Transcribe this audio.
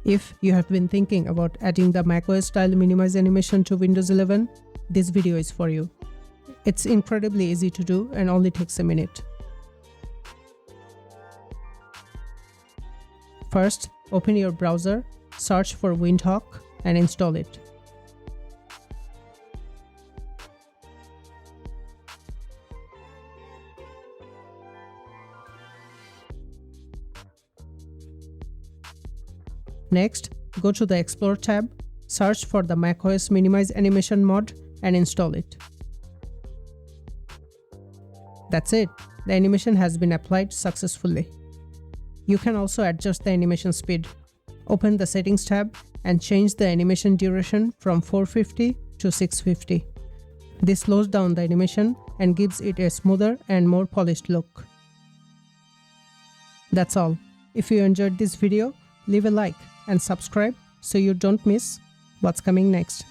If you have been thinking about adding the macOS style minimize animation to Windows 11, this video is for you. It's incredibly easy to do and only takes a minute. First, open your browser, search for Windhawk and install it. Next, go to the Explore tab, search for the macOS Minimize Animation mod and install it. That's it, the animation has been applied successfully. You can also adjust the animation speed. Open the Settings tab and change the animation duration from 450 to 650. This slows down the animation and gives it a smoother and more polished look. That's all. If you enjoyed this video, leave a like and subscribe so you don't miss what's coming next.